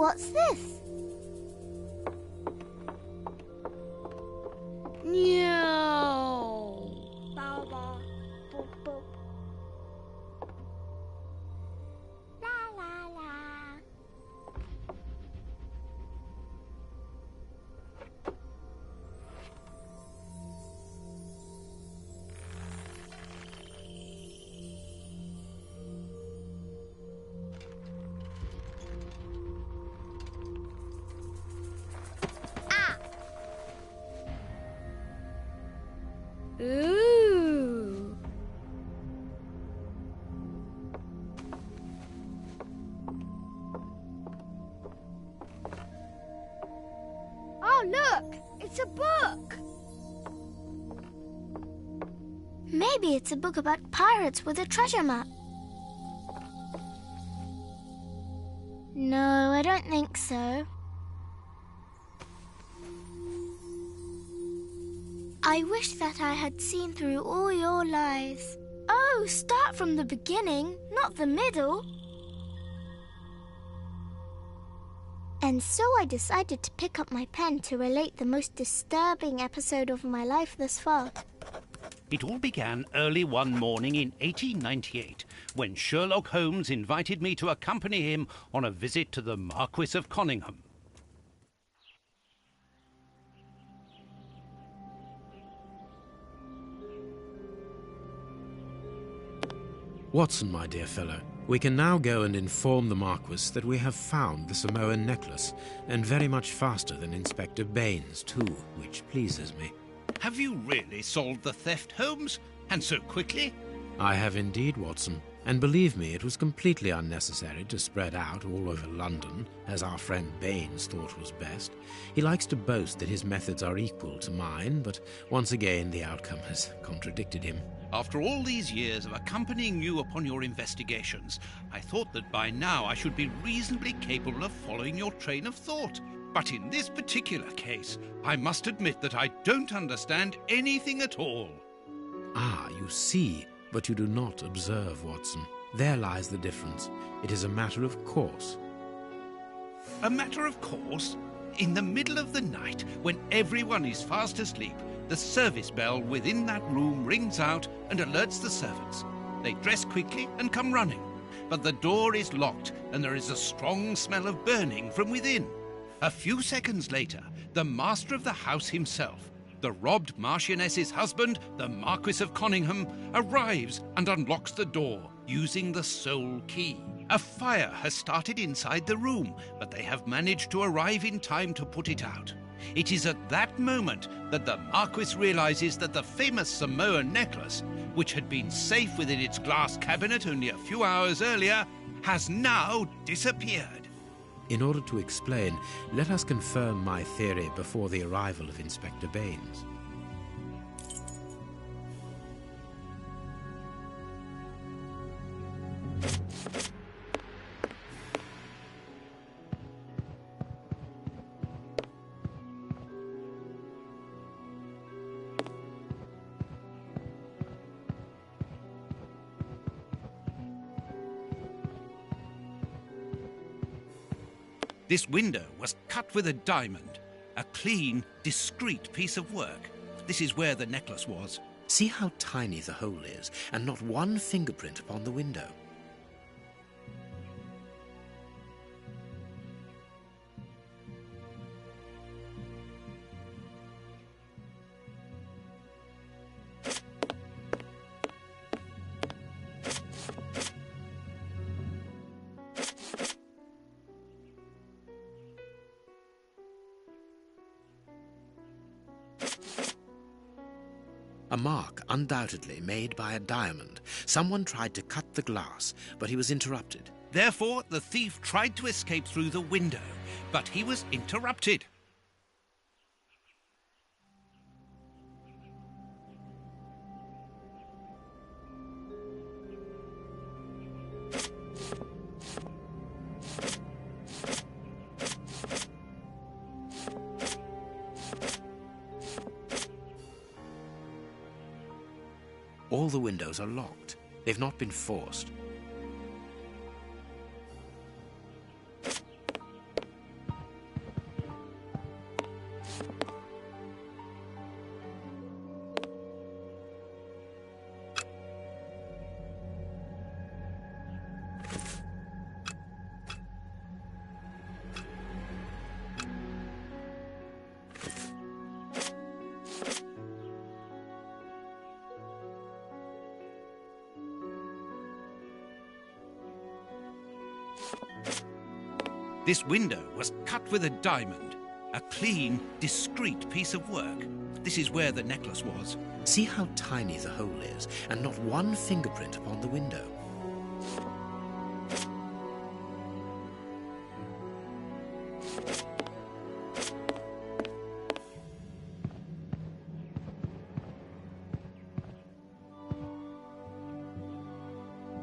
What's this? No. Ba ba boop boop. La la la. Ooh. Oh, look! It's a book! Maybe it's a book about pirates with a treasure map. No, I don't think so. I wish that I had seen through all your lies. Oh, start from the beginning, not the middle. And so I decided to pick up my pen to relate the most disturbing episode of my life thus far. It all began early one morning in 1898, when Sherlock Holmes invited me to accompany him on a visit to the Marquis of Conyngham. Watson, my dear fellow, we can now go and inform the Marquis that we have found the Samoan necklace, and very much faster than Inspector Baines, too, which pleases me. Have you really solved the theft, Holmes? And so quickly? I have indeed, Watson. And believe me, it was completely unnecessary to spread out all over London, as our friend Baines thought was best. He likes to boast that his methods are equal to mine, but once again the outcome has contradicted him. After all these years of accompanying you upon your investigations, I thought that by now I should be reasonably capable of following your train of thought. But in this particular case, I must admit that I don't understand anything at all. Ah, you see, but you do not observe, Watson. There lies the difference. It is a matter of course. A matter of course? In the middle of the night, when everyone is fast asleep, the service bell within that room rings out and alerts the servants. They dress quickly and come running, but the door is locked and there is a strong smell of burning from within. A few seconds later, the master of the house himself, the robbed Marchioness's husband, the Marquis of Conyngham, arrives and unlocks the door using the sole key. A fire has started inside the room, but they have managed to arrive in time to put it out. It is at that moment that the Marquis realizes that the famous Samoan necklace, which had been safe within its glass cabinet only a few hours earlier, has now disappeared. In order to explain, let us confirm my theory before the arrival of Inspector Baines. This window was cut with a diamond, a clean, discreet piece of work. This is where the necklace was. See how tiny the hole is, and not one fingerprint upon the window. A mark undoubtedly made by a diamond. Someone tried to cut the glass, but he was interrupted. Therefore, the thief tried to escape through the window, but he was interrupted. All the windows are locked. They've not been forced. This window was cut with a diamond. A clean, discreet piece of work. This is where the necklace was. See how tiny the hole is, and not one fingerprint upon the window.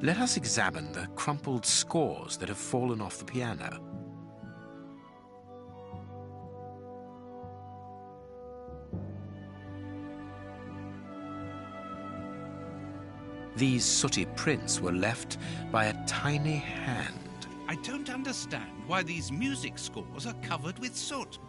Let us examine the crumpled scores that have fallen off the piano. These sooty prints were left by a tiny hand. I don't understand why these music scores are covered with soot.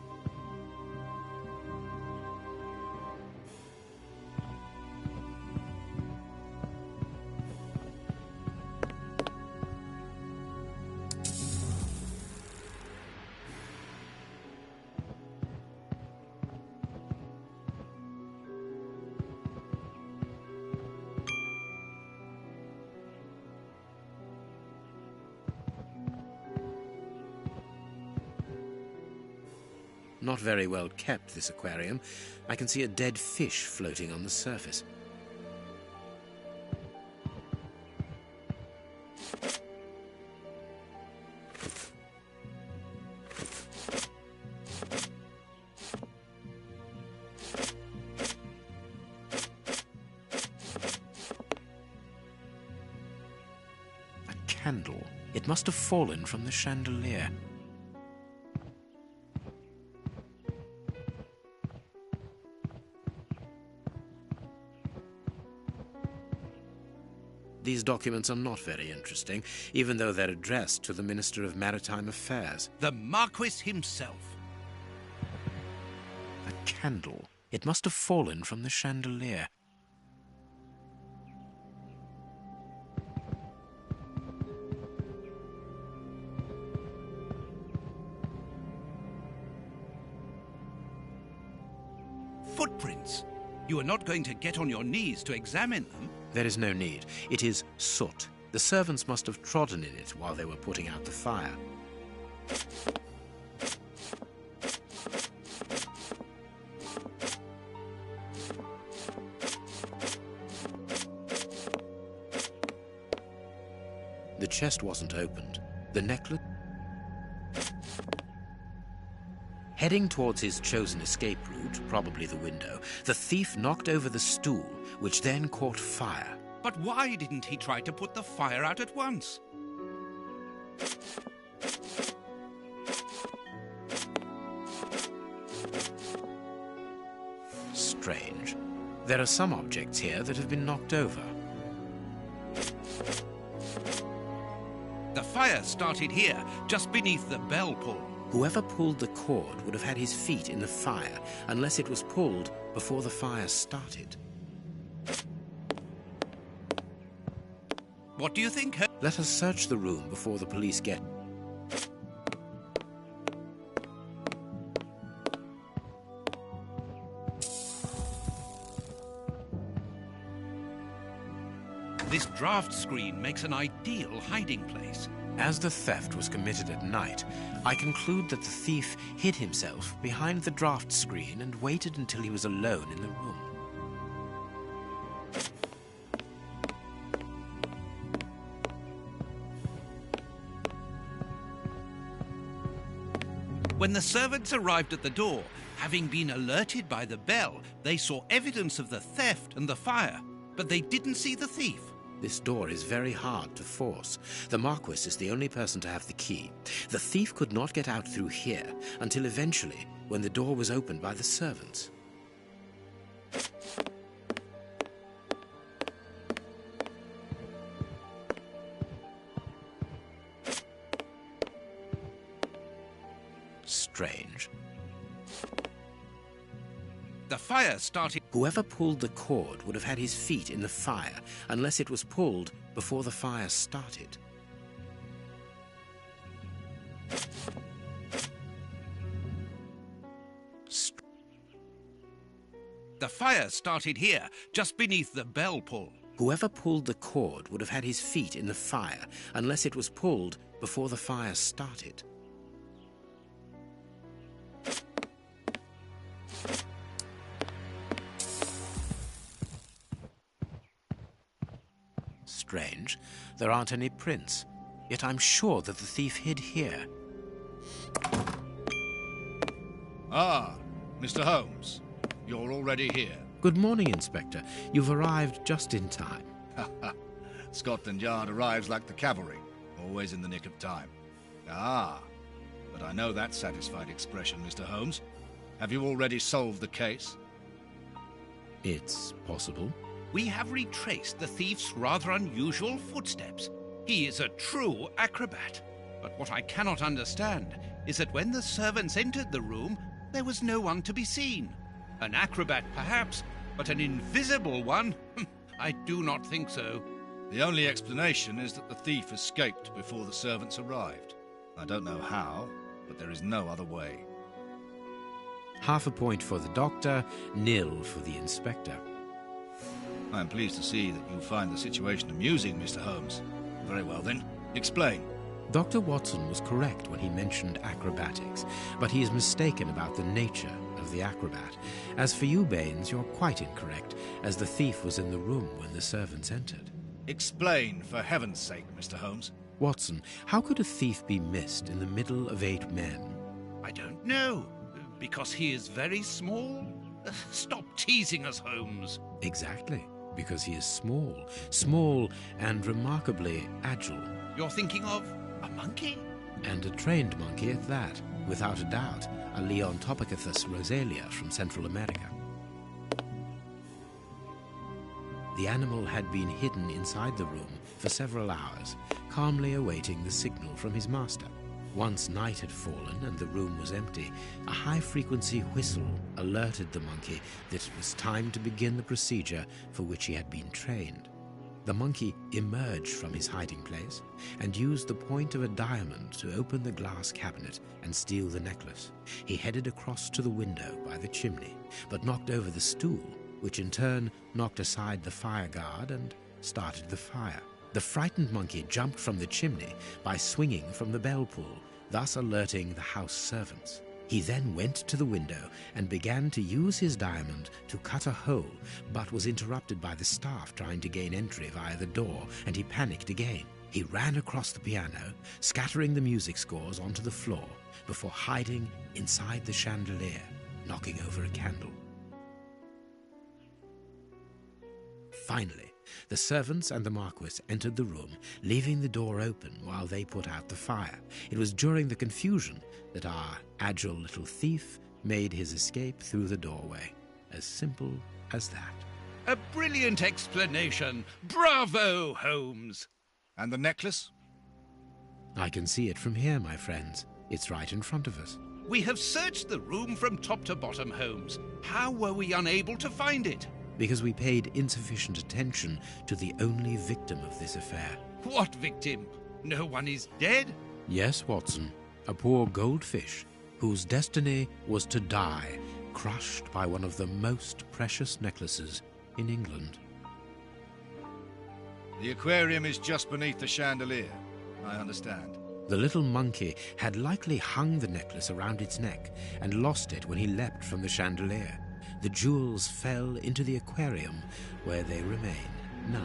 Not very well kept, this aquarium. I can see a dead fish floating on the surface. A candle. It must have fallen from the chandelier. These documents are not very interesting, even though they're addressed to the Minister of Maritime Affairs. The Marquis himself. A candle. It must have fallen from the chandelier. Footprints. You are not going to get on your knees to examine them. There is no need. It is soot. The servants must have trodden in it while they were putting out the fire. The chest wasn't opened. The necklace... Heading towards his chosen escape route, probably the window, the thief knocked over the stool, which then caught fire. But why didn't he try to put the fire out at once? Strange. There are some objects here that have been knocked over. The fire started here, just beneath the bell pull. Whoever pulled the cord would have had his feet in the fire, unless it was pulled before the fire started. What do you think? Let us search the room before the police get... This draft screen makes an ideal hiding place. As the theft was committed at night, I conclude that the thief hid himself behind the draft screen and waited until he was alone in the room. When the servants arrived at the door, having been alerted by the bell, they saw evidence of the theft and the fire, but they didn't see the thief. This door is very hard to force. The Marquis is the only person to have the key. The thief could not get out through here until eventually, when the door was opened by the servants. Strange. The fire started... Whoever pulled the cord would have had his feet in the fire, unless it was pulled before the fire started. The fire started here, just beneath the bell pull. Whoever pulled the cord would have had his feet in the fire, unless it was pulled before the fire started. Strange, there aren't any prints, yet I'm sure that the thief hid here. Ah, Mr. Holmes, you're already here. Good morning, Inspector. You've arrived just in time. Scotland Yard arrives like the cavalry, always in the nick of time. Ah, but I know that satisfied expression, Mr. Holmes. Have you already solved the case? It's possible. We have retraced the thief's rather unusual footsteps. He is a true acrobat. But what I cannot understand is that when the servants entered the room, there was no one to be seen. An acrobat, perhaps, but an invisible one? I do not think so. The only explanation is that the thief escaped before the servants arrived. I don't know how, but there is no other way. Half a point for the doctor, nil for the inspector. I am pleased to see that you find the situation amusing, Mr. Holmes. Very well then, explain. Dr. Watson was correct when he mentioned acrobatics, but he is mistaken about the nature of the acrobat. As for you, Baines, you're quite incorrect, as the thief was in the room when the servants entered. Explain, for heaven's sake, Mr. Holmes. Watson, how could a thief be missed in the middle of 8 men? I don't know. Because he is very small? Stop teasing us, Holmes. Exactly, because he is small and remarkably agile. You're thinking of a monkey? And a trained monkey at that, without a doubt, a Leontopithecus rosalia from Central America. The animal had been hidden inside the room for several hours, calmly awaiting the signal from his master. Once night had fallen and the room was empty, a high-frequency whistle alerted the monkey that it was time to begin the procedure for which he had been trained. The monkey emerged from his hiding place and used the point of a diamond to open the glass cabinet and steal the necklace. He headed across to the window by the chimney, but knocked over the stool, which in turn knocked aside the fire guard and started the fire. The frightened monkey jumped from the chimney by swinging from the bell pull, thus alerting the house servants. He then went to the window and began to use his diamond to cut a hole, but was interrupted by the staff trying to gain entry via the door, and he panicked again. He ran across the piano, scattering the music scores onto the floor, before hiding inside the chandelier, knocking over a candle. Finally, the servants and the Marquis entered the room, leaving the door open while they put out the fire. It was during the confusion that our agile little thief made his escape through the doorway. As simple as that. A brilliant explanation. Bravo, Holmes. And the necklace? I can see it from here, my friends. It's right in front of us. We have searched the room from top to bottom, Holmes. How were we unable to find it? Because we paid insufficient attention to the only victim of this affair. What victim? No one is dead? Yes, Watson. A poor goldfish whose destiny was to die, crushed by one of the most precious necklaces in England. The aquarium is just beneath the chandelier. I understand. The little monkey had likely hung the necklace around its neck and lost it when he leapt from the chandelier. The jewels fell into the aquarium, where they remain now.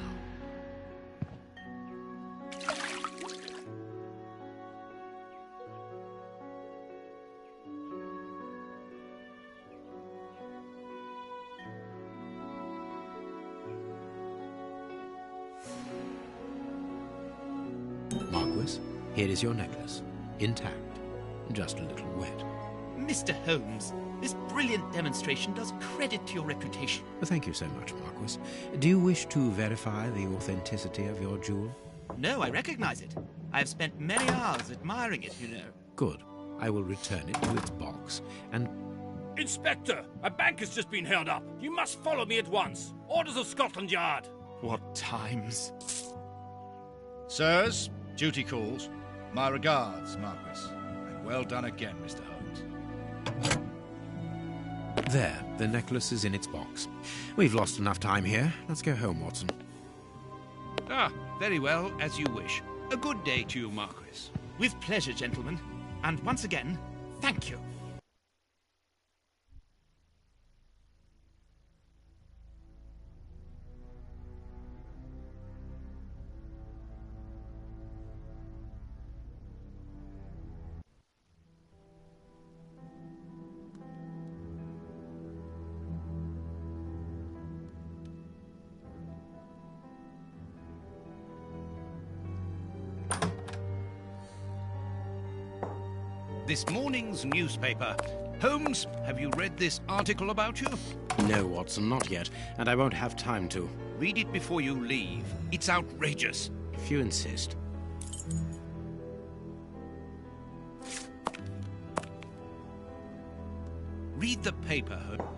Marquis, here is your necklace, intact, just a little wet. Mr. Holmes, this brilliant demonstration does credit to your reputation. Thank you so much, Marquis. Do you wish to verify the authenticity of your jewel? No, I recognize it. I have spent many hours admiring it, you know. Good. I will return it to its box, and... Inspector, a bank has just been held up. You must follow me at once. Orders of Scotland Yard. What times? Sirs, duty calls. My regards, Marquis. And well done again, Mr. Holmes. There, the necklace is in its box. We've lost enough time here. Let's go home, Watson. Ah, very well, as you wish. A good day to you, Marquis. With pleasure, gentlemen. And once again, thank you. This morning's newspaper. Holmes, have you read this article about you? No, Watson, not yet, and I won't have time to. Read it before you leave. It's outrageous. If you insist. Read the paper, Holmes.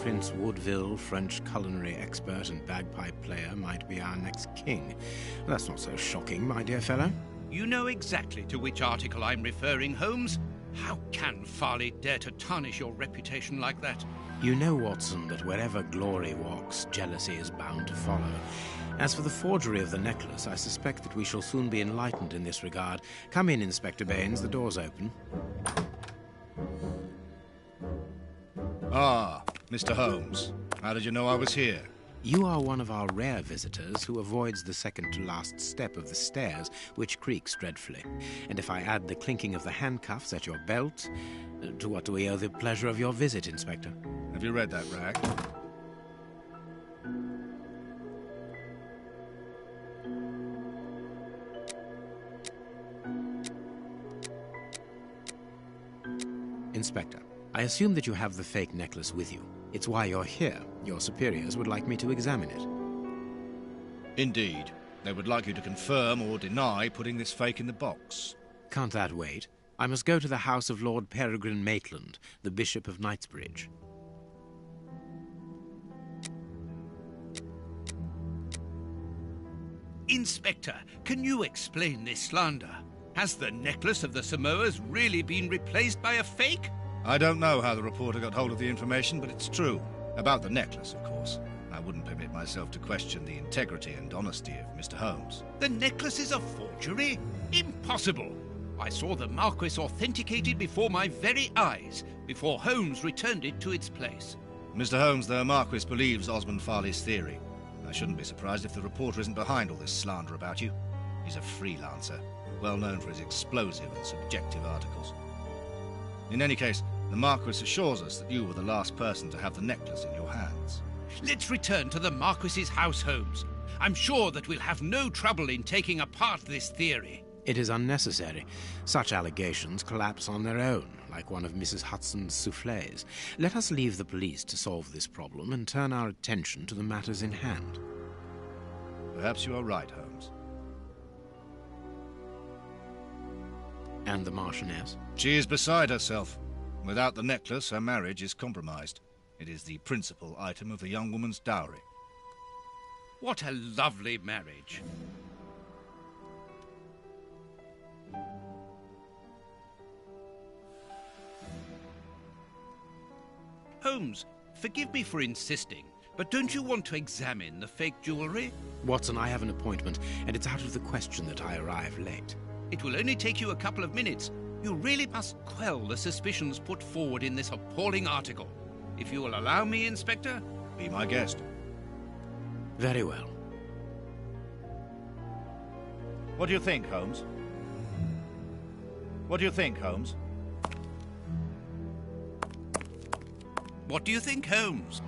Prince Woodville, French culinary expert and bagpipe player, might be our next king. That's not so shocking, my dear fellow. You know exactly to which article I'm referring, Holmes. How can Farley dare to tarnish your reputation like that? You know, Watson, that wherever glory walks, jealousy is bound to follow. As for the forgery of the necklace, I suspect that we shall soon be enlightened in this regard. Come in, Inspector Baines. The door's open. Ah, Mr. Holmes. How did you know I was here? You are one of our rare visitors who avoids the second-to-last step of the stairs, which creaks dreadfully. And if I add the clinking of the handcuffs at your belt, to what do we owe the pleasure of your visit, Inspector? Have you read that rag? Inspector, I assume that you have the fake necklace with you. It's why you're here. Your superiors would like me to examine it. Indeed. They would like you to confirm or deny putting this fake in the box. Can't that wait? I must go to the house of Lord Peregrine Maitland, the Bishop of Knightsbridge. Inspector, can you explain this slander? Has the necklace of the Samoas really been replaced by a fake? I don't know how the reporter got hold of the information, but it's true. About the necklace, of course. I wouldn't permit myself to question the integrity and honesty of Mr. Holmes. The necklace is a forgery? Impossible! I saw the Marquis authenticated before my very eyes, before Holmes returned it to its place. Mr. Holmes, the Marquis believes Osmond Farley's theory. I shouldn't be surprised if the reporter isn't behind all this slander about you. He's a freelancer, well known for his explosive and subjective articles. In any case, the Marquis assures us that you were the last person to have the necklace in your hands. Let's return to the Marquis's house, Holmes. I'm sure that we'll have no trouble in taking apart this theory. It is unnecessary. Such allegations collapse on their own, like one of Mrs. Hudson's soufflés. Let us leave the police to solve this problem and turn our attention to the matters in hand. Perhaps you are right, Holmes. And the Marchioness? She is beside herself. Without the necklace, her marriage is compromised. It is the principal item of the young woman's dowry. What a lovely marriage. Holmes, forgive me for insisting, but don't you want to examine the fake jewellery? Watson, I have an appointment, and it's out of the question that I arrive late. It will only take you a couple of minutes. You really must quell the suspicions put forward in this appalling article. If you will allow me, Inspector? Be my guest. Very well. What do you think, Holmes? What do you think, Holmes? What do you think, Holmes?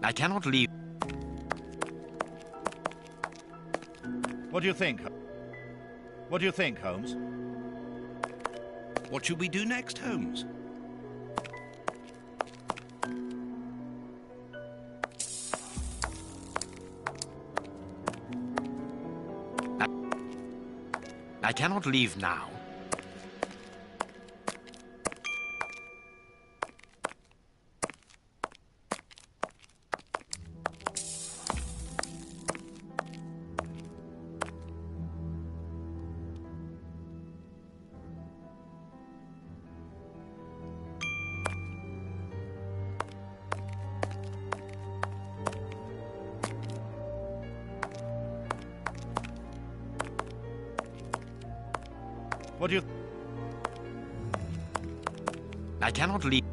I cannot leave. What do you think? What do you think, Holmes? What should we do next, Holmes? I cannot leave now. What do you... I cannot leave.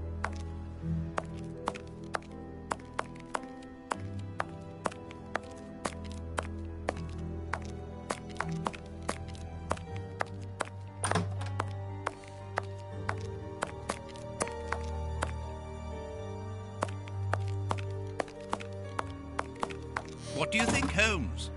What do you think, Holmes?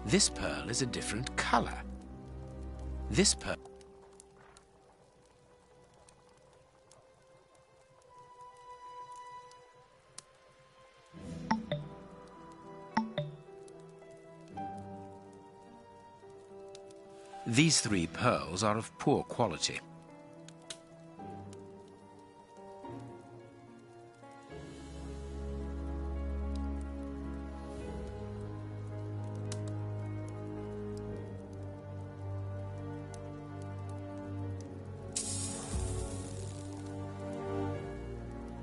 This pearl is a different color. This pearl... These 3 pearls are of poor quality.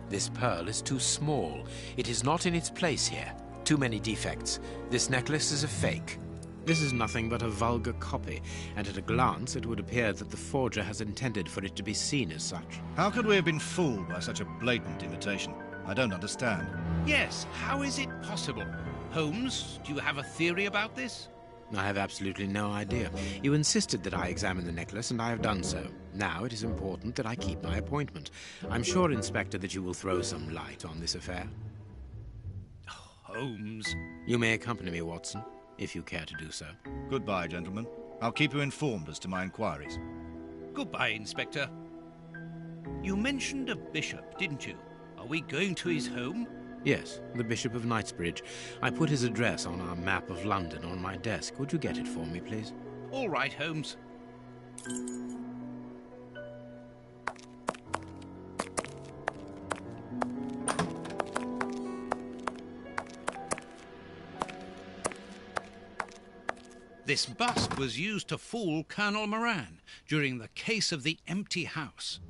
This pearl is too small. It is not in its place here. Too many defects. This necklace is a fake. This is nothing but a vulgar copy, and at a glance it would appear that the forger has intended for it to be seen as such. How could we have been fooled by such a blatant imitation? I don't understand. Yes, how is it possible? Holmes, do you have a theory about this? I have absolutely no idea. You insisted that I examine the necklace, and I have done so. Now it is important that I keep my appointment. I'm sure, Inspector, that you will throw some light on this affair. Holmes. You may accompany me, Watson, if you care to do so. Goodbye, gentlemen. I'll keep you informed as to my inquiries. Goodbye, Inspector. You mentioned a bishop, didn't you? Are we going to his home? Yes, the Bishop of Knightsbridge. I put his address on our map of London on my desk. Would you get it for me, please? All right, Holmes. This bust was used to fool Colonel Moran during the case of the empty house.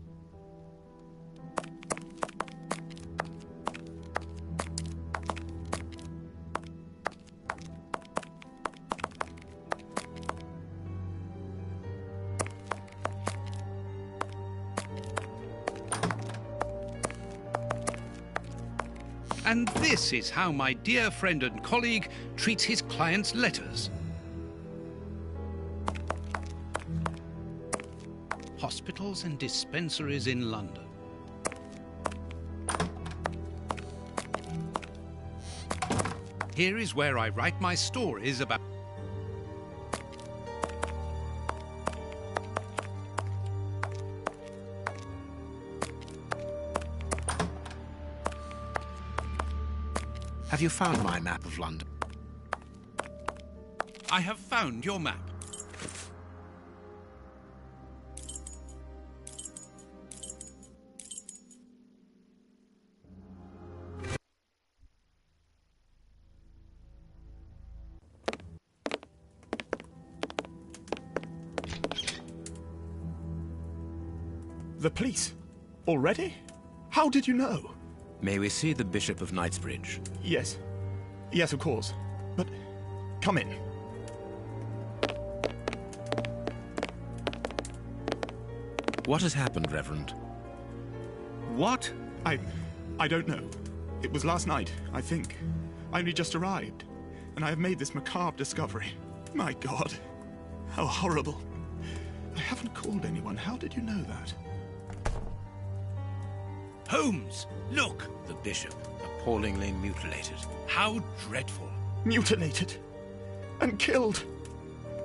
And this is how my dear friend and colleague treats his clients' letters. Hospitals and dispensaries in London. Here is where I write my stories about... Have you found my map of London? I have found your map. The police? Already? How did you know? May we see the Bishop of Knightsbridge? Yes. Yes, of course. But come in. What has happened, Reverend? What? I don't know. It was last night, I think. I only just arrived, and I have made this macabre discovery. My God, how horrible. I haven't called anyone. How did you know that? Holmes, look! The Bishop, appallingly mutilated. How dreadful. Mutilated. And killed.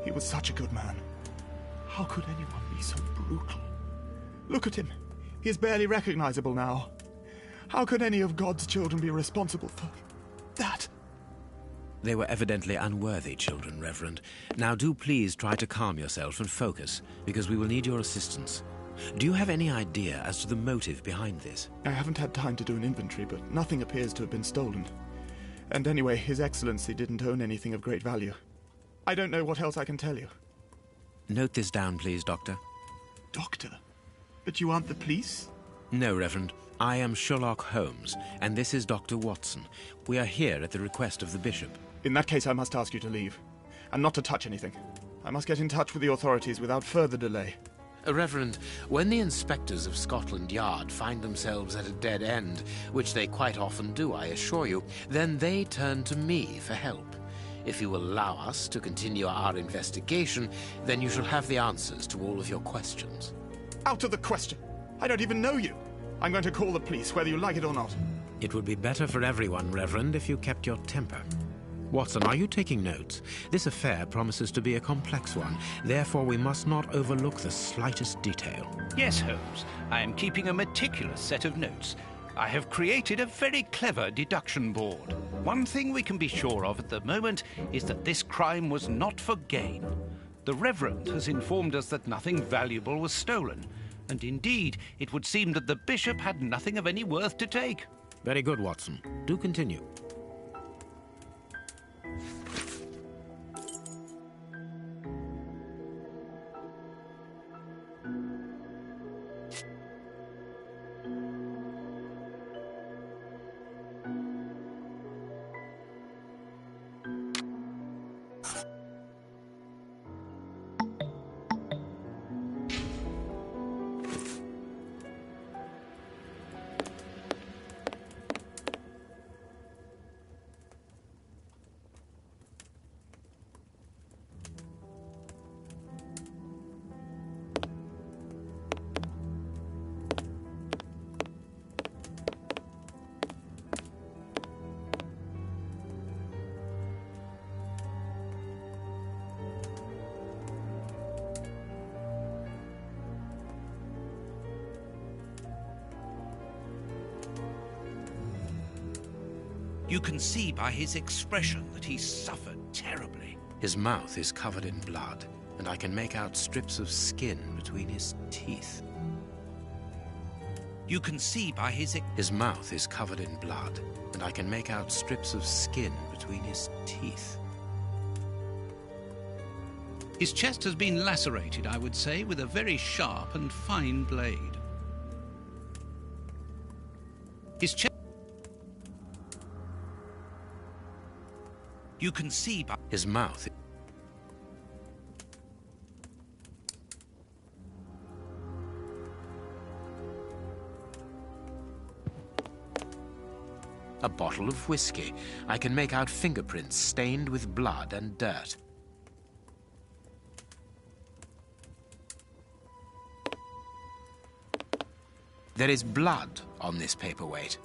He was such a good man. How could anyone be so brutal? Look at him. He is barely recognizable now. How could any of God's children be responsible for that? They were evidently unworthy children, Reverend. Now do please try to calm yourself and focus, because we will need your assistance. Do you have any idea as to the motive behind this? I haven't had time to do an inventory, but nothing appears to have been stolen. And anyway, His Excellency didn't own anything of great value. I don't know what else I can tell you. Note this down, please, Doctor. Doctor? But you aren't the police? No, Reverend. I am Sherlock Holmes, and this is Dr. Watson. We are here at the request of the Bishop. In that case, I must ask you to leave, and not to touch anything. I must get in touch with the authorities without further delay. Reverend, when the inspectors of Scotland Yard find themselves at a dead end, which they quite often do, I assure you, then they turn to me for help. If you will allow us to continue our investigation, then you shall have the answers to all of your questions. Out of the question! I don't even know you! I'm going to call the police, whether you like it or not. It would be better for everyone, Reverend, if you kept your temper. Watson, are you taking notes? This affair promises to be a complex one. Therefore, we must not overlook the slightest detail. Yes, Holmes. I am keeping a meticulous set of notes. I have created a very clever deduction board. One thing we can be sure of at the moment is that this crime was not for gain. The Reverend has informed us that nothing valuable was stolen. And indeed, it would seem that the Bishop had nothing of any worth to take. Very good, Watson. Do continue. You can see by his expression that he suffered terribly. His mouth is covered in blood, and I can make out strips of skin between his teeth. You can see by His mouth is covered in blood, and I can make out strips of skin between his teeth. His chest has been lacerated, I would say, with a very sharp and fine blade. His chest... You can see by... His mouth... A bottle of whiskey. I can make out fingerprints stained with blood and dirt. There is blood on this paperweight.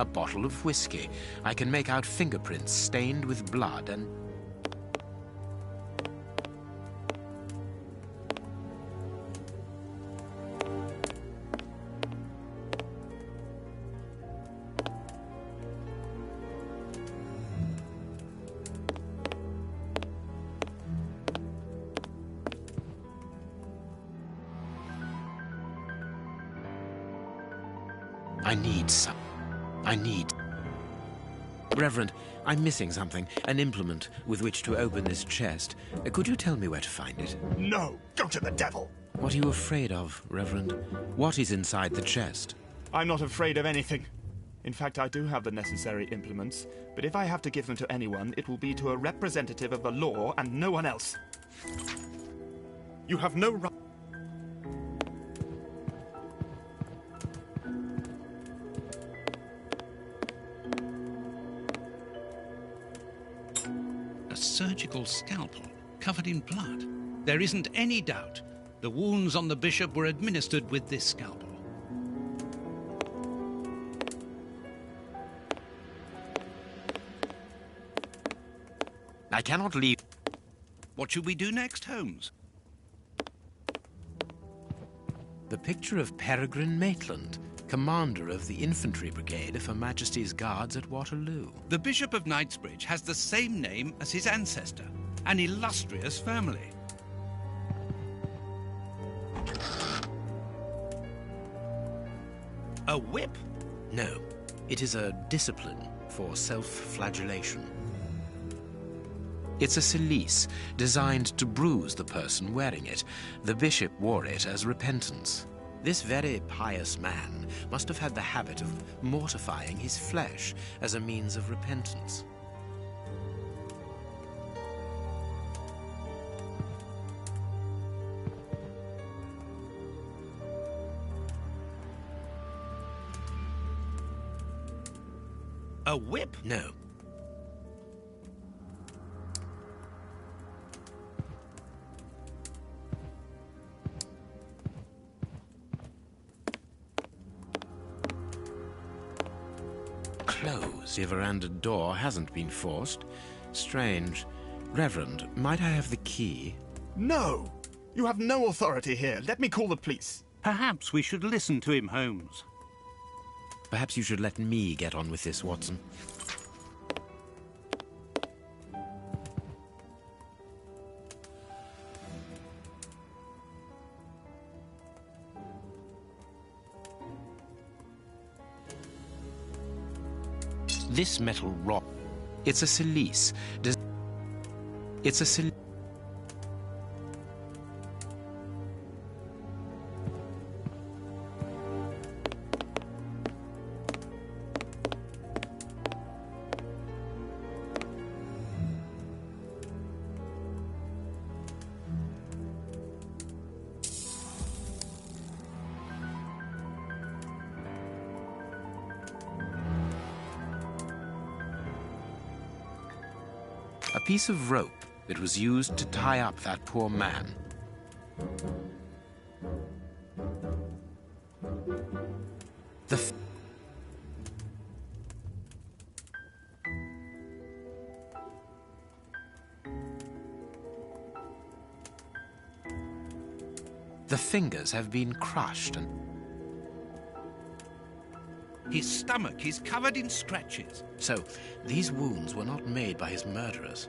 A bottle of whiskey. I can make out fingerprints stained with blood and... I need some. I need... Reverend, I'm missing something. An implement with which to open this chest. Could you tell me where to find it? No! Go to the devil! What are you afraid of, Reverend? What is inside the chest? I'm not afraid of anything. In fact, I do have the necessary implements, but if I have to give them to anyone, it will be to a representative of the law and no one else. You have no right... A surgical scalpel covered in blood. There isn't any doubt. The wounds on the bishop were administered with this scalpel. I cannot leave. What should we do next, Holmes? The picture of Peregrine Maitland, commander of the infantry brigade of Her Majesty's Guards at Waterloo. The Bishop of Knightsbridge has the same name as his ancestor, an illustrious family. A whip? No, it is a discipline for self-flagellation. It's a cilice designed to bruise the person wearing it. The bishop wore it as repentance. This very pious man must have had the habit of mortifying his flesh as a means of repentance. A whip? No. Close. The veranda door hasn't been forced. Strange. Reverend, might I have the key? No! You have no authority here. Let me call the police. Perhaps we should listen to him, Holmes. Perhaps you should let me get on with this, Watson. This metal rod, it's a cilice. It's a cilice. A piece of rope that was used to tie up that poor man. The fingers have been crushed and... His stomach is covered in scratches. So, these wounds were not made by his murderers.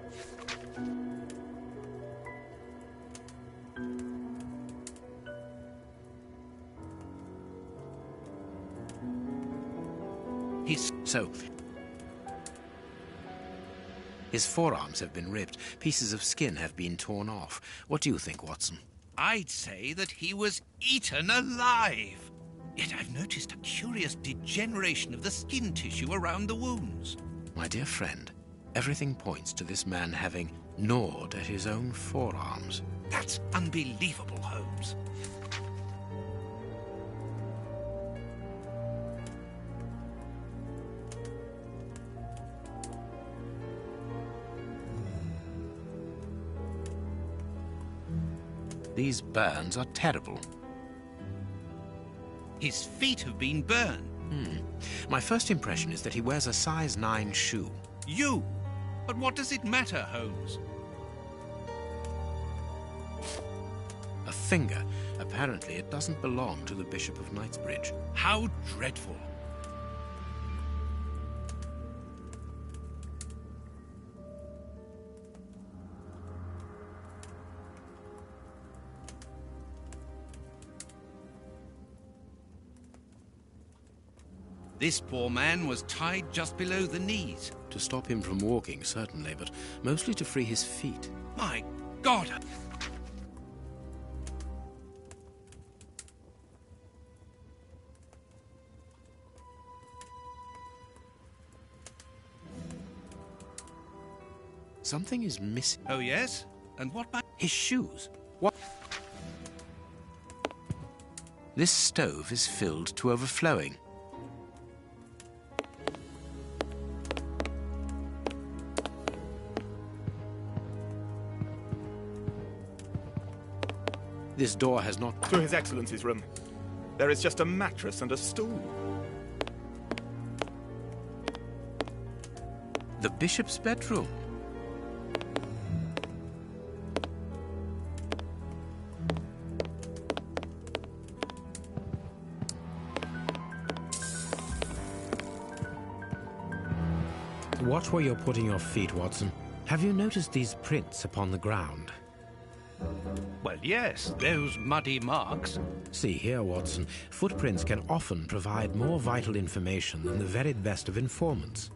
His forearms have been ripped. Pieces of skin have been torn off. What do you think, Watson? I'd say that he was eaten alive. Yet I've noticed a curious degeneration of the skin tissue around the wounds. My dear friend, everything points to this man having gnawed at his own forearms. That's unbelievable, Holmes. These burns are terrible. His feet have been burned. My first impression is that he wears a size 9 shoe. You? But what does it matter, Holmes? A finger. Apparently it doesn't belong to the Bishop of Knightsbridge. How dreadful. This poor man was tied just below the knees. To stop him from walking, certainly, but mostly to free his feet. My God! Something is missing. Oh, yes? And what about... His shoes. What? This stove is filled to overflowing. This door has not... To His Excellency's room. There is just a mattress and a stool. The bishop's bedroom. Watch where you're putting your feet, Watson. Have you noticed these prints upon the ground? Well, yes, those muddy marks. See here, Watson. Footprints can often provide more vital information than the very best of informants.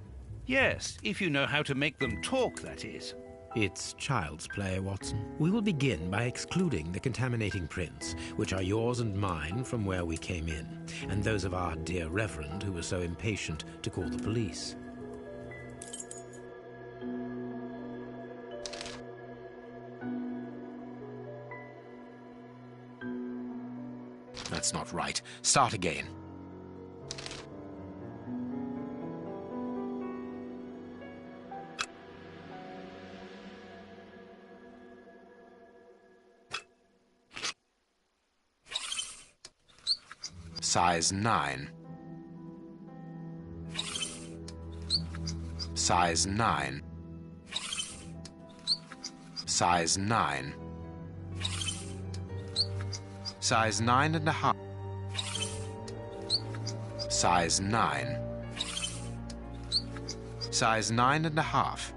Yes, if you know how to make them talk, that is. It's child's play, Watson. We will begin by excluding the contaminating prints, which are yours and mine from where we came in, and those of our dear Reverend who was so impatient to call the police. That's not right. Start again. Size 9. Size 9. Size 9. Size 9.5. Size 9. Size 9.5.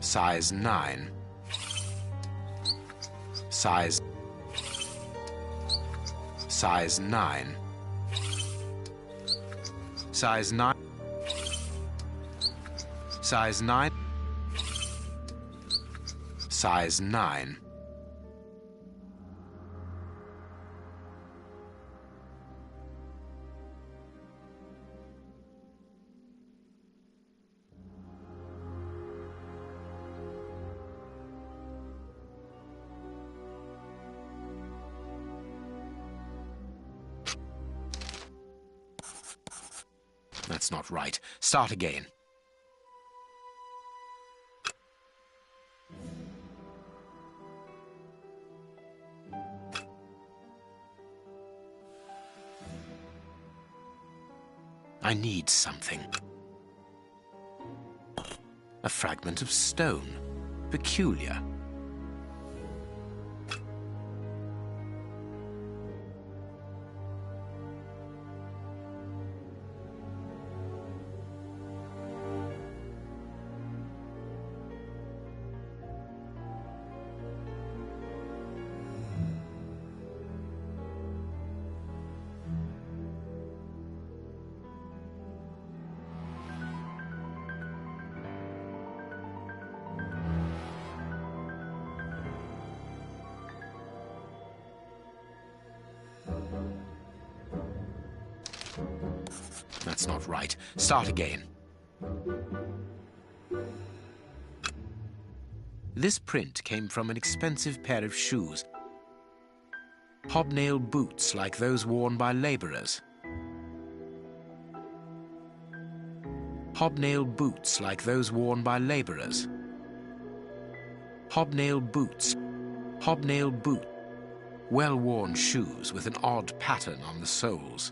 Size 9. Size 9. Size 9. Size 9. Size 9. That's not right. Start again. I need something. A fragment of stone. Peculiar. That's not right. Start again. This print came from an expensive pair of shoes. Hobnail boots like those worn by laborers. Hobnail boots like those worn by laborers. Hobnail boots. Hobnail boot. Well-worn shoes with an odd pattern on the soles.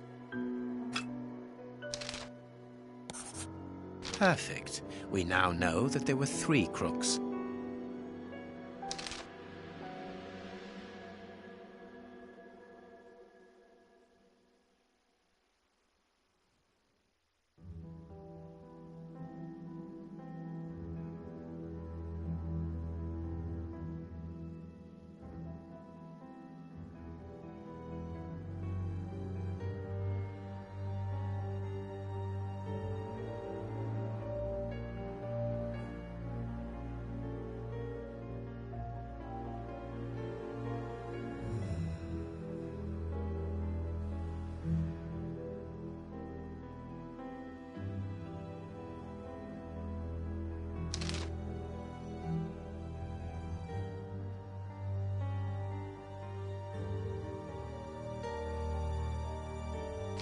Perfect. We now know that there were 3 crooks.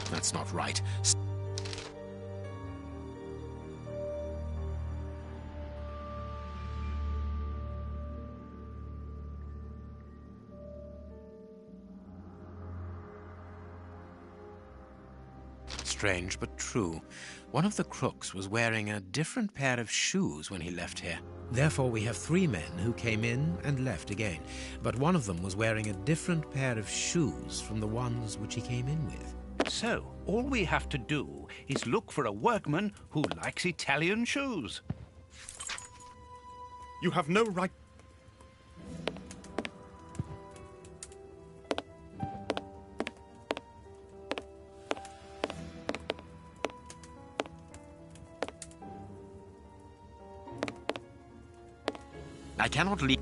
That's not right. Strange but true. One of the crooks was wearing a different pair of shoes when he left here. Therefore, we have 3 men who came in and left again, but one of them was wearing a different pair of shoes from the ones which he came in with. So, all we have to do is look for a workman who likes Italian shoes. You have no right... I cannot leave.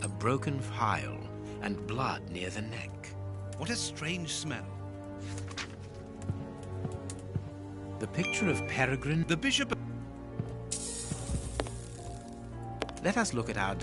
A broken file and blood near the neck. What a strange smell. The picture of Peregrine. The bishop... Let us look at our...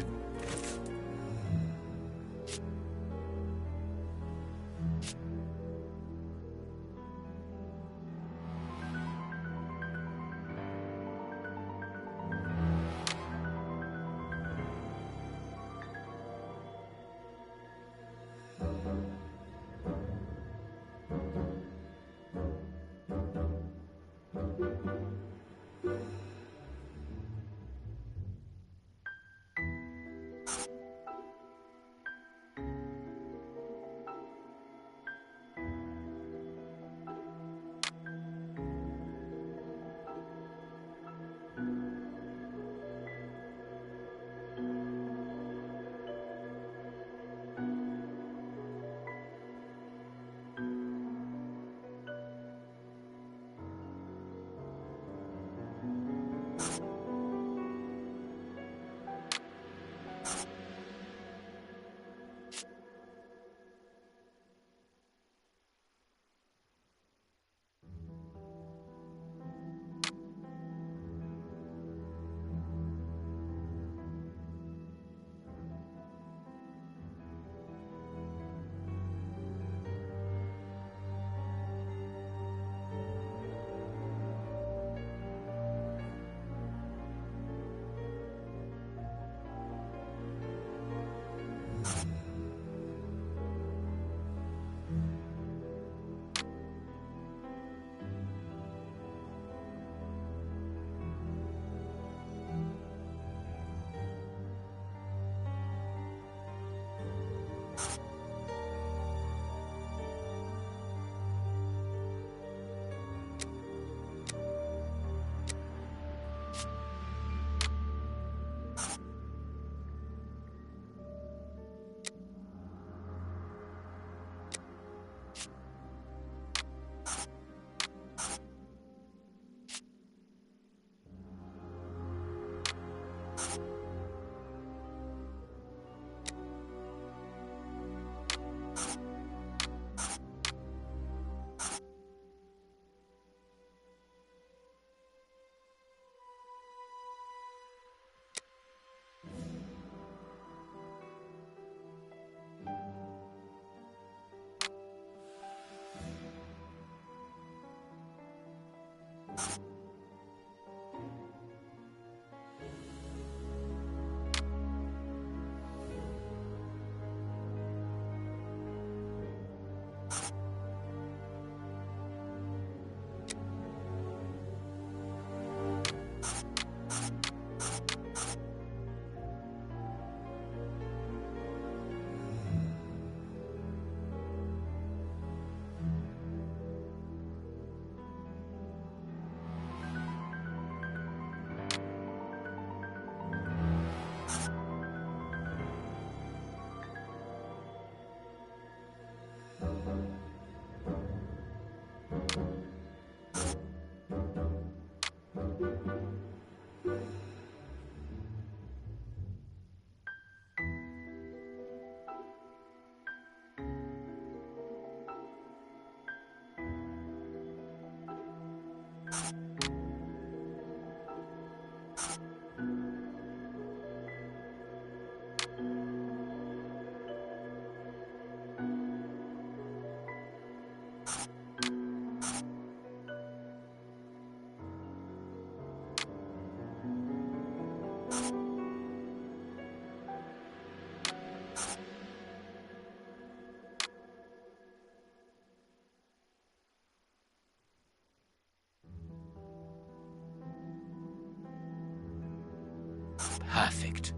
Perfect.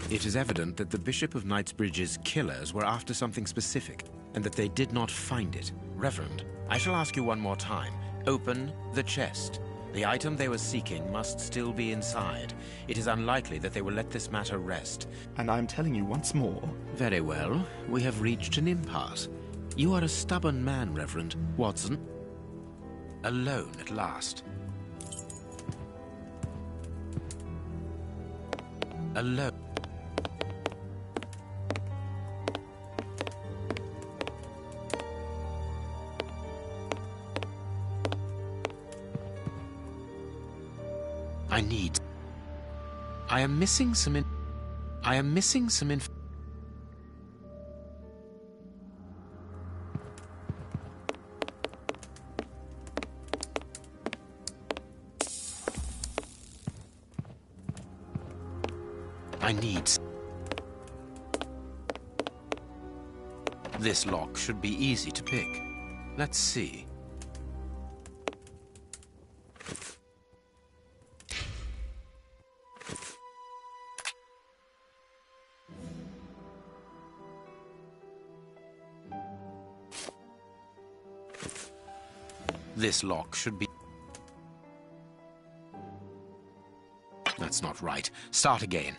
It is evident that the Bishop of Knightsbridge's killers were after something specific, and that they did not find it. Reverend, I shall ask you one more time. Open the chest. The item they were seeking must still be inside. It is unlikely that they will let this matter rest. And I'm telling you once more... Very well. We have reached an impasse. You are a stubborn man, Reverend. Watson? Alone at last. Alone. I am missing some This lock should be easy to pick. Let's see. This lock should be... That's not right. Start again.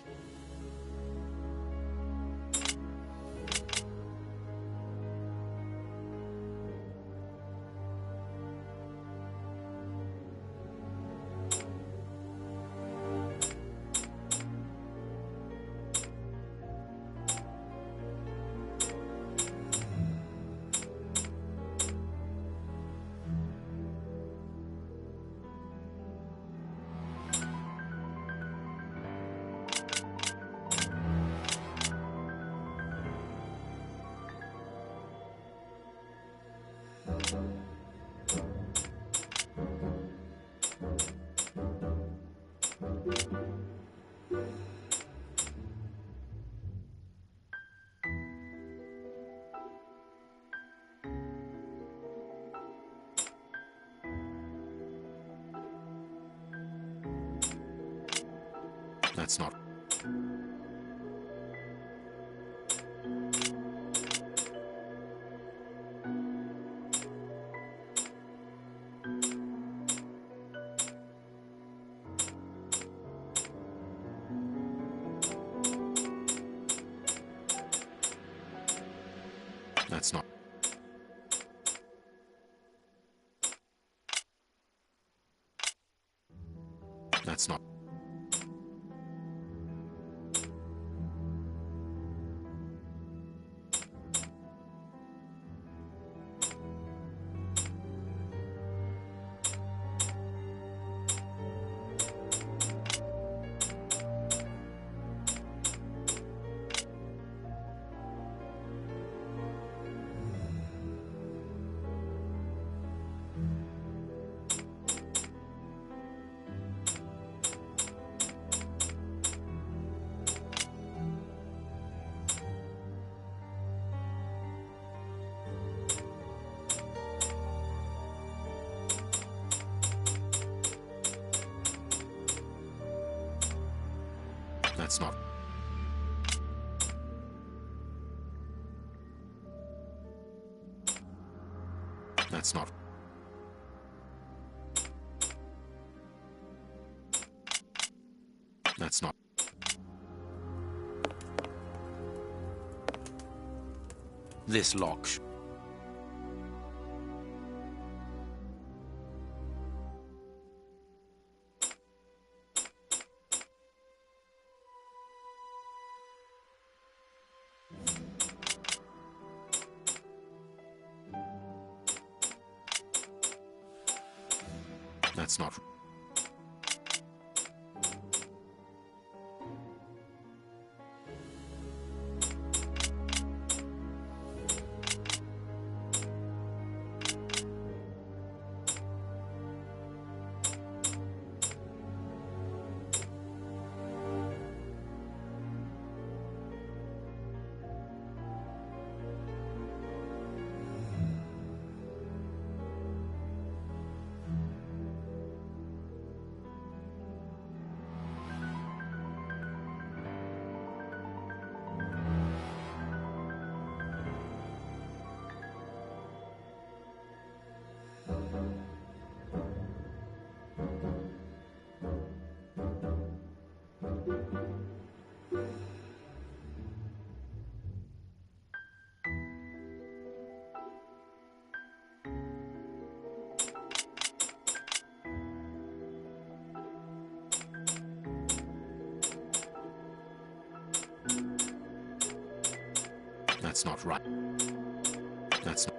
That's not... That's not... That's not... That's not... That's not... That's not... This lock... That's not... That's not right. That's not...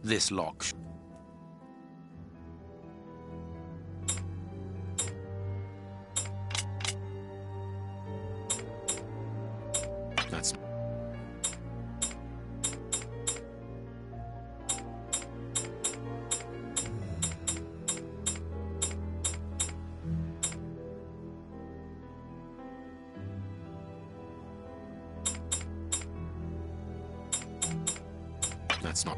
This lock... That's... That's not...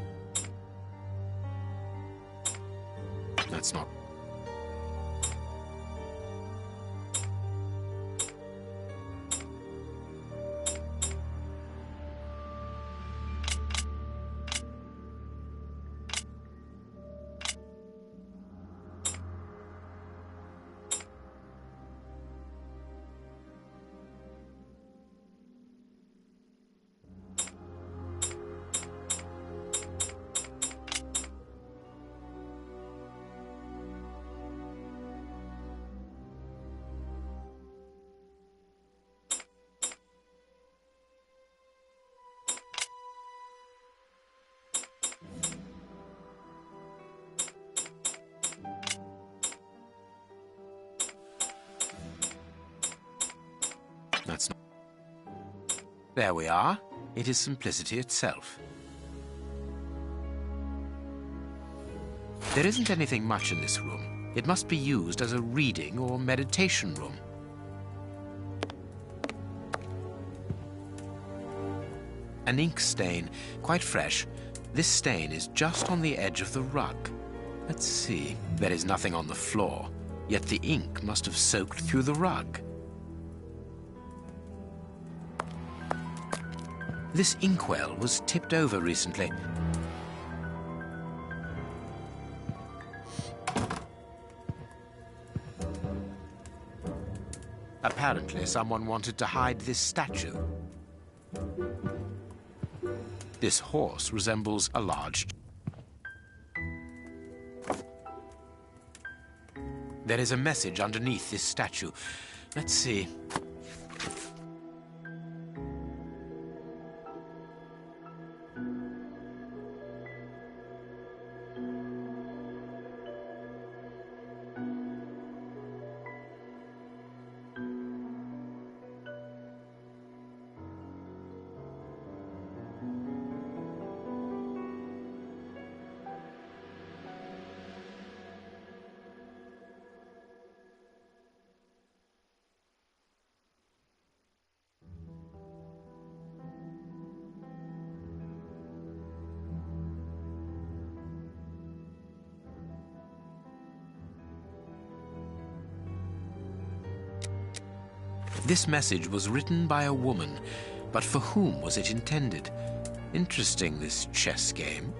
That's not... That's not... There we are. It is simplicity itself. There isn't anything much in this room. It must be used as a reading or meditation room. An ink stain, quite fresh. This stain is just on the edge of the rug. Let's see. There is nothing on the floor, yet the ink must have soaked through the rug. This inkwell was tipped over recently. Apparently, someone wanted to hide this statue. This horse resembles a large... There is a message underneath this statue. Let's see. This message was written by a woman, but for whom was it intended? Interesting, this chess game.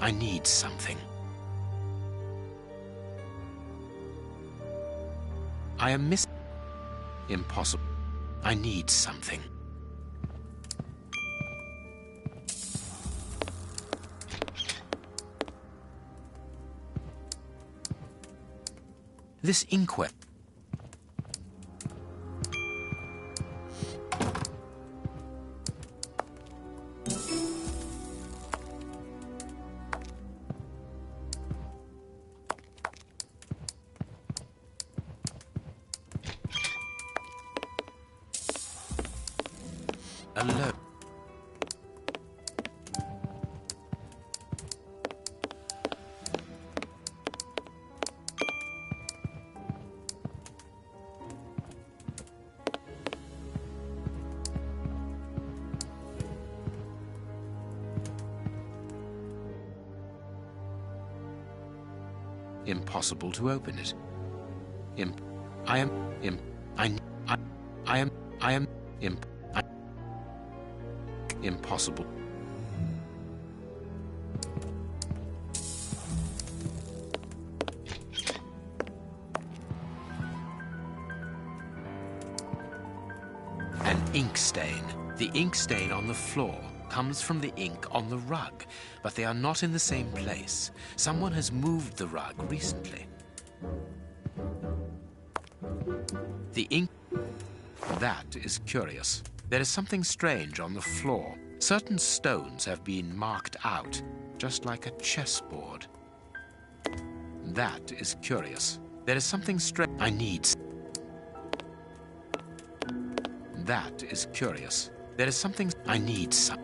I need something. I am missing... Impossible. I need something. This inkwell... Alone. Impossible to open it. I am impossible. An ink stain. The ink stain on the floor comes from the ink on the rug, but they are not in the same place. Someone has moved the rug recently. The ink... That is curious. There is something strange on the floor. Certain stones have been marked out, just like a chessboard. That is curious. There is something strange. I need... That is curious. There is something... I need some...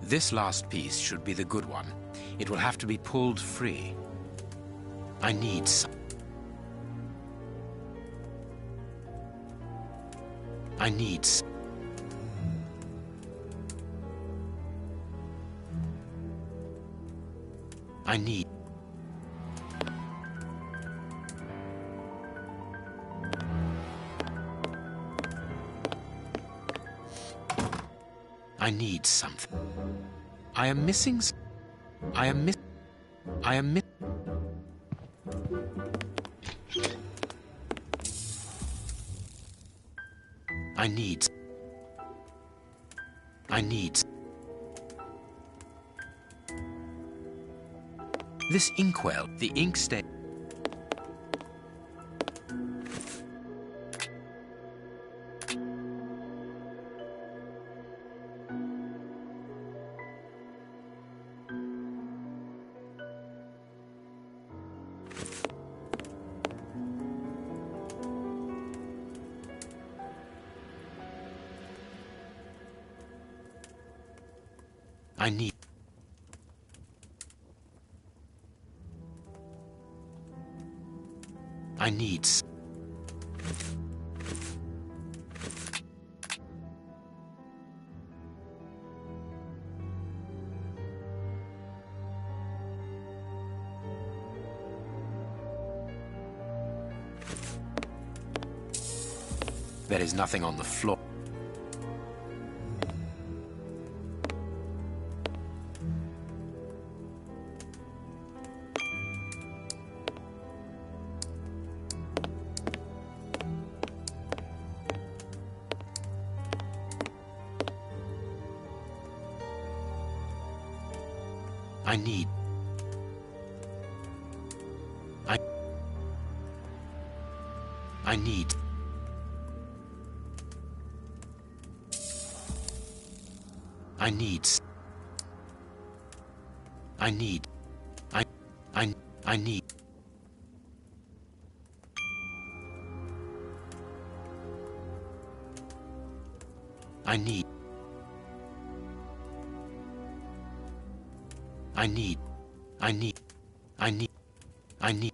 This last piece should be the good one. It will have to be pulled free. I need some... I need... I need... I need something. I am missing... I am miss... I am miss... I need... I need... This inkwell, the ink stain... I need... I need... There is nothing on the floor. I need... I need... I need... I need... I need... I need... I need... I need... I need... I need...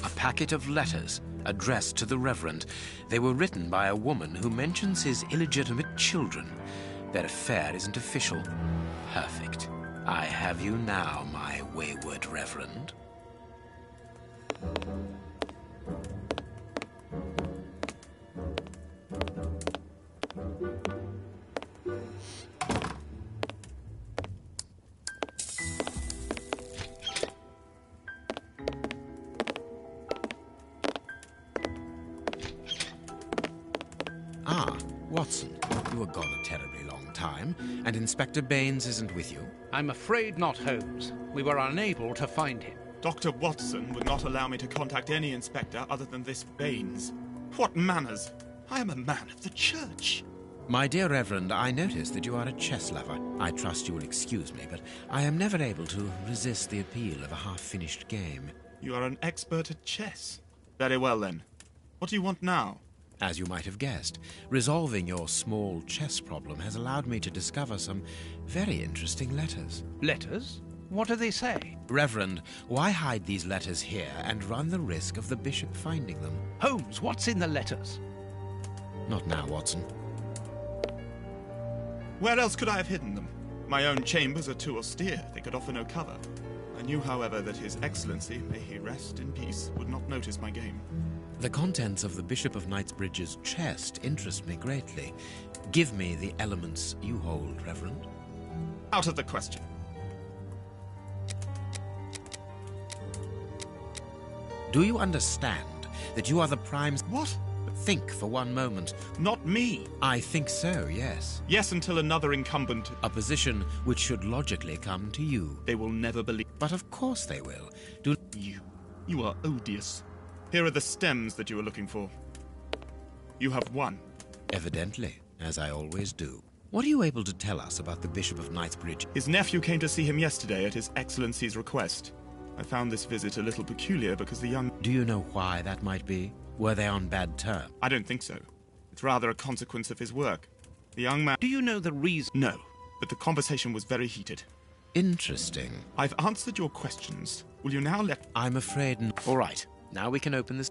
A packet of letters addressed to the Reverend. They were written by a woman who mentions his illegitimate children. Their affair isn't official. Perfect. I have you now, my wayward Reverend. Ah, Watson, you were gone a terribly long time, and Inspector Baines isn't with you. I'm afraid not, Holmes. We were unable to find him. Dr. Watson would not allow me to contact any inspector other than this Baines. What manners! I am a man of the church. My dear Reverend, I notice that you are a chess lover. I trust you will excuse me, but I am never able to resist the appeal of a half-finished game. You are an expert at chess. Very well, then. What do you want now? As you might have guessed, resolving your small chess problem has allowed me to discover some very interesting letters. Letters? What do they say? Reverend, why hide these letters here and run the risk of the bishop finding them? Holmes, what's in the letters? Not now, Watson. Where else could I have hidden them? My own chambers are too austere. They could offer no cover. I knew, however, that His Excellency, may he rest in peace, would not notice my game. The contents of the Bishop of Knightsbridge's chest interest me greatly. Give me the elements you hold, Reverend. Out of the question. Do you understand that you are the prime... What? Think for one moment. Not me. I think so, yes. Yes, until another incumbent. A position which should logically come to you. They will never believe. But of course they will. You are odious. Here are the stems that you were looking for. You have won. Evidently, as I always do. What are you able to tell us about the Bishop of Knightsbridge? His nephew came to see him yesterday at His Excellency's request. I found this visit a little peculiar because the young... Do you know why that might be? Were they on bad terms? I don't think so. It's rather a consequence of his work. The young man... Do you know the reason? No, but the conversation was very heated. Interesting. I've answered your questions. Will you now let... I'm afraid... All right. Now we can open this...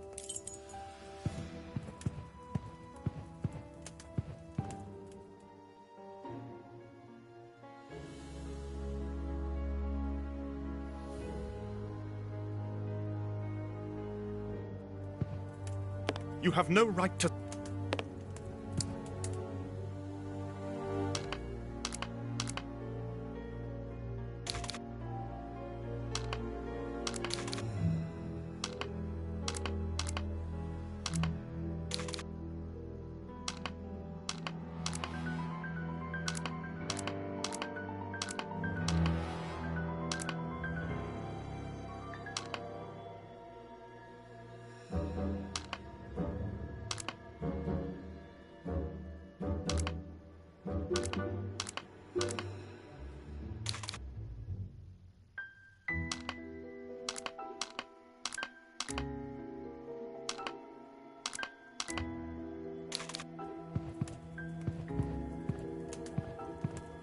You have no right to...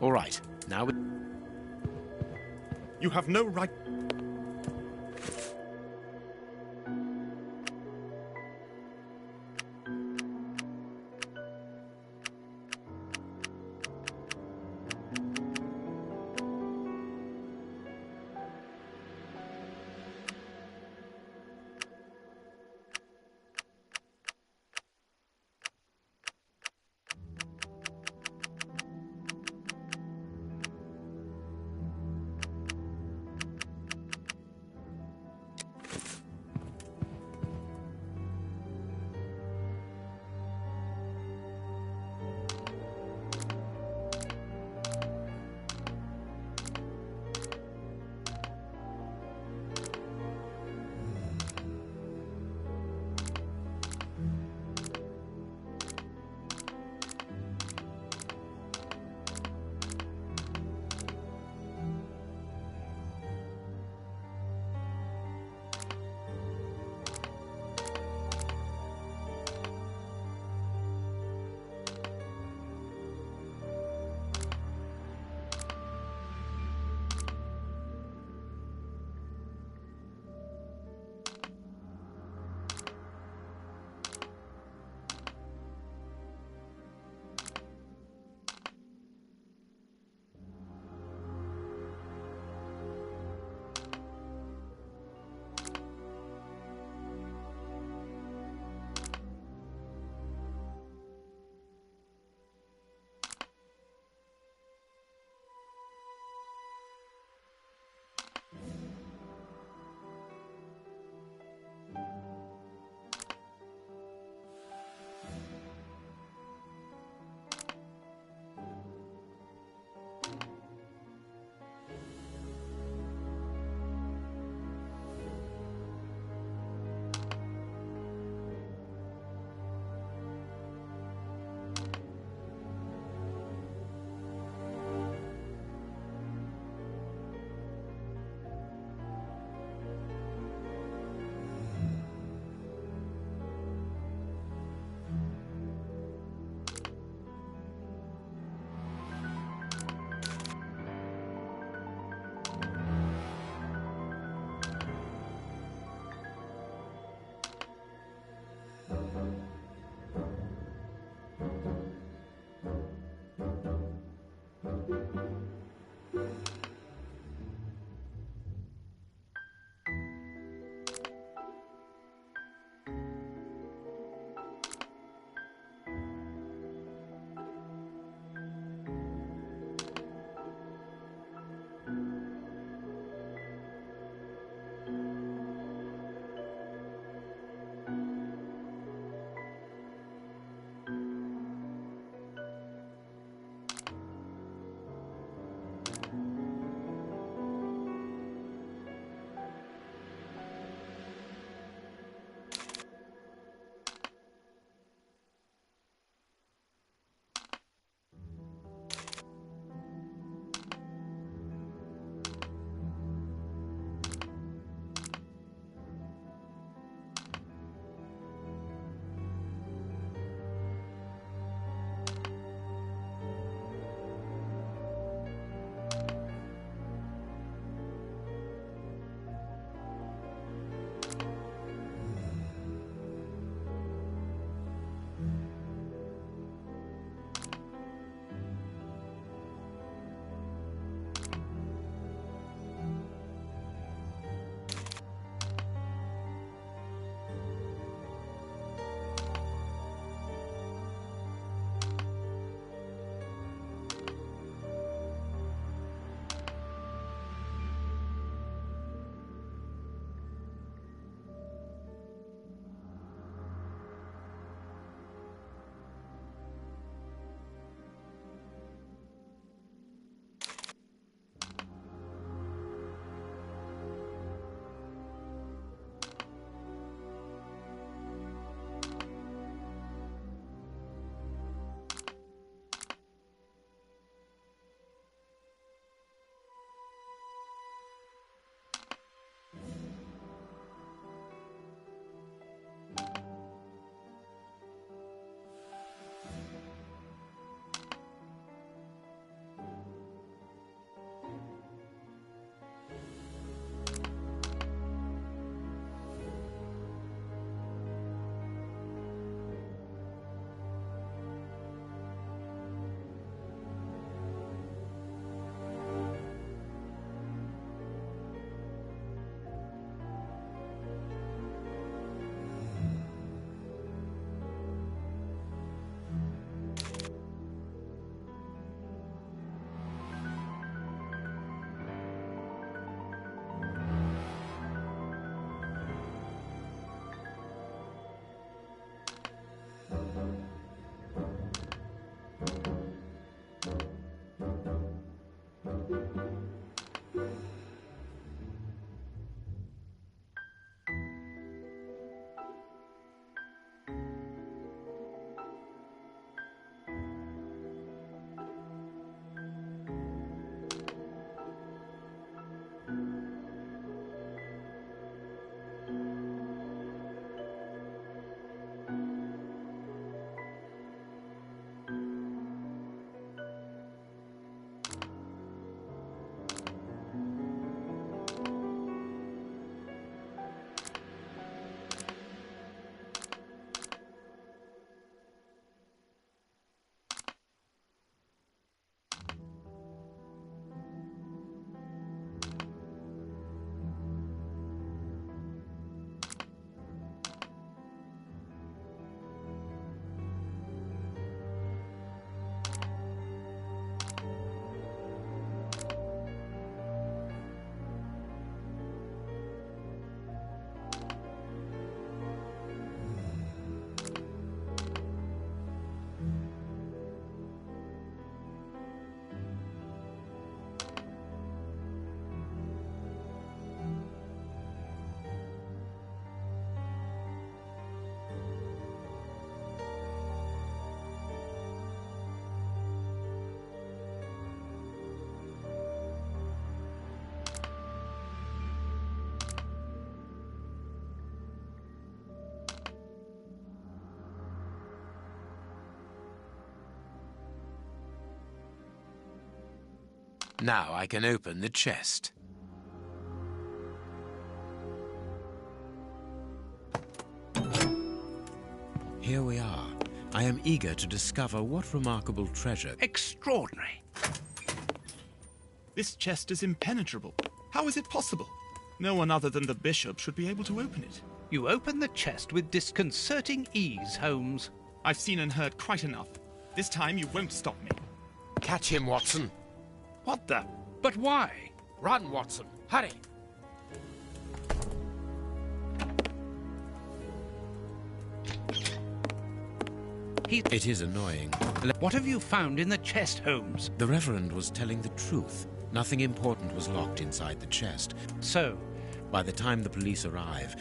All right. Now we... You have no right... Now I can open the chest. Here we are. I am eager to discover what remarkable treasure... Extraordinary. This chest is impenetrable. How is it possible? No one other than the bishop should be able to open it. You open the chest with disconcerting ease, Holmes. I've seen and heard quite enough. This time you won't stop me. Catch him, Watson. What the? But why? Run, Watson. Hurry. It is annoying. What have you found in the chest, Holmes? The Reverend was telling the truth. Nothing important was locked inside the chest. So, By the time the police arrive,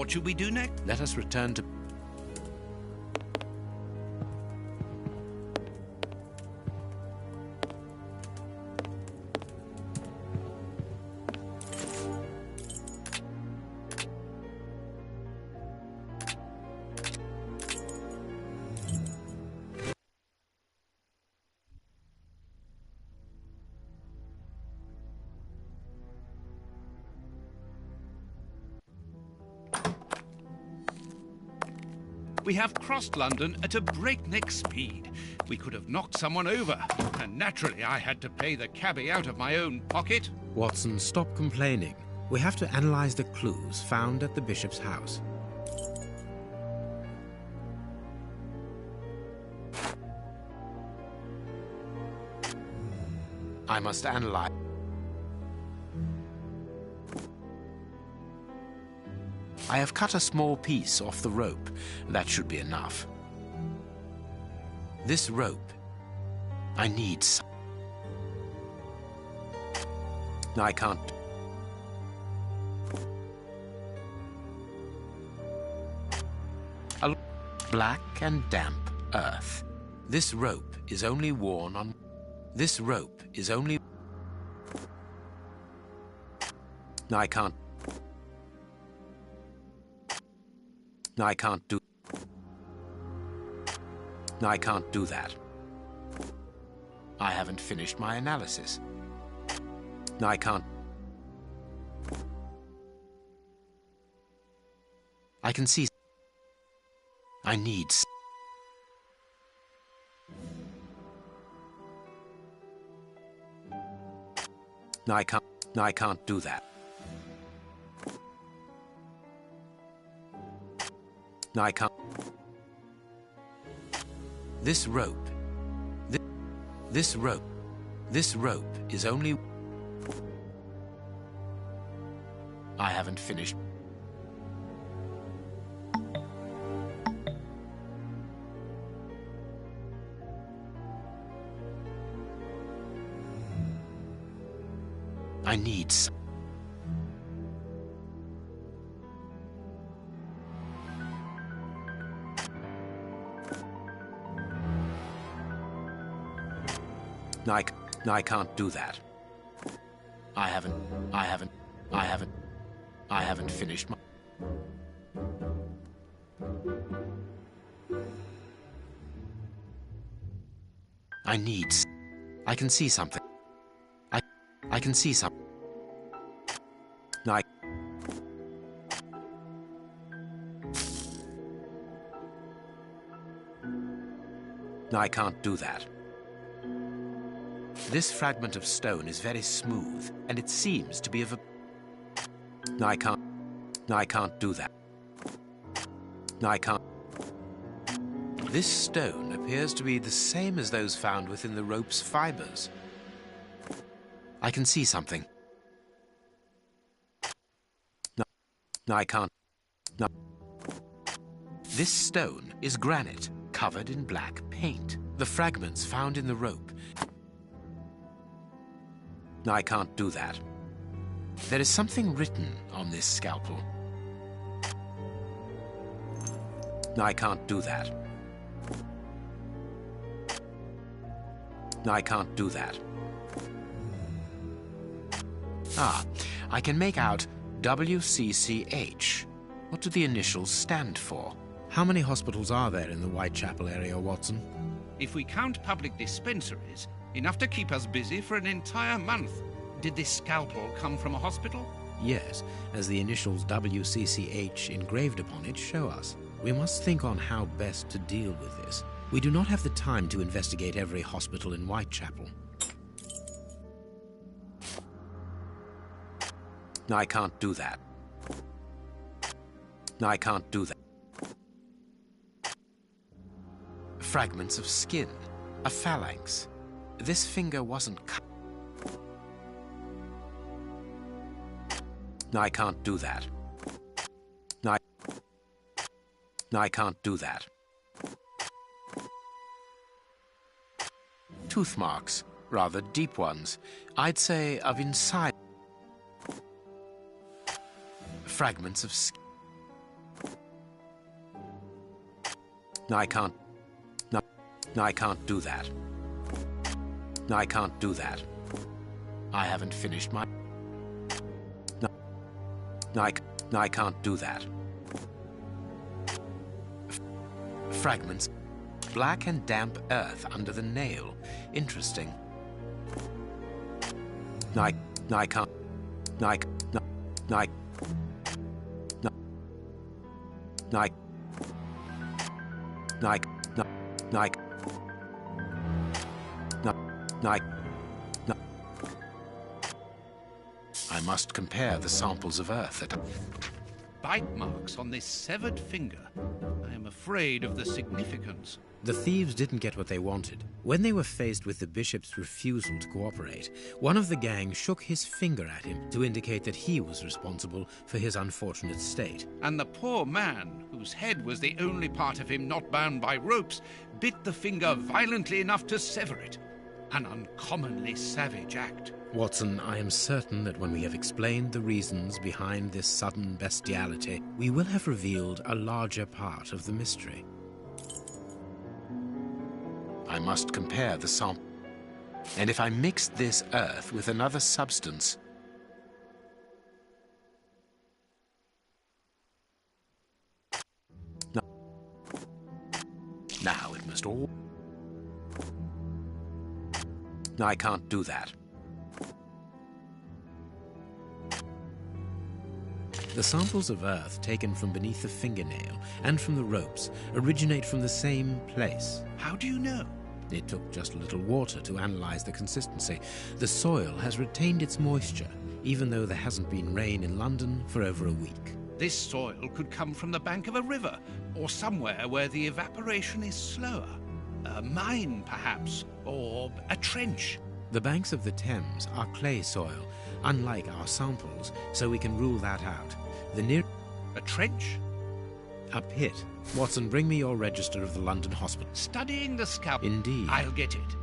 What should we do next? Let us return to... We have crossed London at a breakneck speed. We could have knocked someone over, and naturally I had to pay the cabbie out of my own pocket. Watson, stop complaining. We have to analyze the clues found at the bishop's house. I must analyze... I have cut a small piece off the rope. That should be enough. This rope... I need some... I can't... A black and damp earth. This rope is only worn on... This rope is only... I can't... I can't do... I can't do that. I haven't finished my analysis. I can't... I can see... I need... I can't do that. I can't... This rope... This rope... This rope is only... I haven't finished... I need... I can't do that. I haven't finished my... I need... I can see something. I can see something. I can't do that. This fragment of stone is very smooth, and it seems to be of a... I can't do that. I can't... This stone appears to be the same as those found within the rope's fibers. I can see something. I can't... No. This stone is granite, covered in black paint. The fragments found in the rope... I can't do that. There is something written on this scalpel. I can't do that. I can't do that. Ah, I can make out WCCH. What do the initials stand for? How many hospitals are there in the Whitechapel area, Watson? If we count public dispensaries, enough to keep us busy for an entire month. Did this scalpel come from a hospital? Yes, as the initials WCCH engraved upon it show us. We must think on how best to deal with this. We do not have the time to investigate every hospital in Whitechapel. I can't do that. I can't do that. Fragments of skin, a phalanx. This finger wasn't cut. I can't do that. I can't do that. Tooth marks, rather deep ones. I'd say of inside. Fragments of skin. I can't. No, I can't do that. I can't do that. I haven't finished my... No, I can't do that. Fragments. Black and damp earth under the nail. Interesting. I can't. I must compare the samples of earth that... Bite marks on this severed finger. I am afraid of the significance. The thieves didn't get what they wanted. When they were faced with the bishop's refusal to cooperate, one of the gang shook his finger at him to indicate that he was responsible for his unfortunate state. And the poor man, whose head was the only part of him not bound by ropes, bit the finger violently enough to sever it. An uncommonly savage act. Watson, I am certain that when we have explained the reasons behind this sudden bestiality, we will have revealed a larger part of the mystery. I must compare the sample. And if I mix this earth with another substance... Now it must all... I can't do that. The samples of earth taken from beneath the fingernail and from the ropes originate from the same place. How do you know? It took just a little water to analyze the consistency. The soil has retained its moisture, even though there hasn't been rain in London for over a week. This soil could come from the bank of a river, or somewhere where the evaporation is slower. A mine, perhaps, or a trench. The banks of the Thames are clay soil, unlike our samples, so we can rule that out. The near... A trench? A pit. Watson, bring me your register of the London hospital. Studying the scalp. Indeed. I'll get it.